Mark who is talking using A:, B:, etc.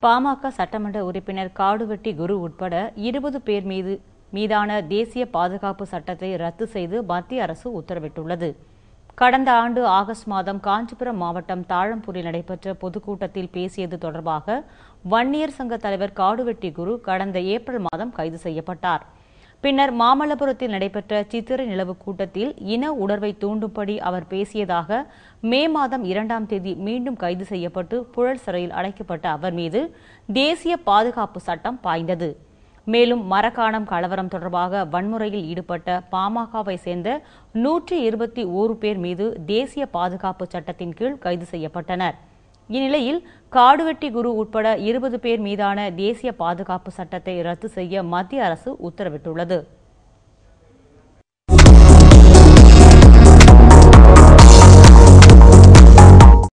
A: பாமக சட்டமன்ற உறுப்பினர் காடுவெட்டி குரு உட்பட 20 பேர் மீதான தேசிய பாதுகாப்பு சட்டத்தை ரத்து செய்து மத்திய அரசு உத்தரவிட்டுள்ளது. கடந்த ஆண்டு ஆகஸ்ட் மாதம் காஞ்சிபுரம் மாவட்டம் தாழம்பூரில் நடைபெற்ற பொதுக்கூட்டத்தில் பேசியது தொடர்பாக வன்னியர் சங்க தலைவர் காடுவெட்டி குரு கடந்த ஏப்ரல் மாதம் கைது செய்யப்பட்டார். பின்னர் மாமல்லபுரத்தில் நடைபெற்ற சித்திரை நிலவு கூட்டத்தில் இன உணர்வை தூண்டும்படி அவர் பேசியதாக மே மாதம் 2ஆம் தேதி மீண்டும் கைது செய்யப்பட்டு புழல் சிறையில் அடைக்கப்பட்ட அவர் மீது தேசிய பாதுகாப்பு சட்டம் பாய்ந்தது. மேலும் மரக்காணம் கலவரம் தொடர்பாக வன்முறையில் ஈடுபட்ட பாமகவை சேர்ந்த 121 பேர் மீது தேசிய பாதுகாப்பு சட்டத்தின் கீழ் கைது செய்யப்பட்டனர். இந்நிலையில் காடுவெட்டி குரு உட்பட 20 பேர் மீதான தேசிய பாதுகாப்பு சட்டத்தை ரத்து செய்ய மத்திய அரசு உத்தரவிட்டுள்ளது.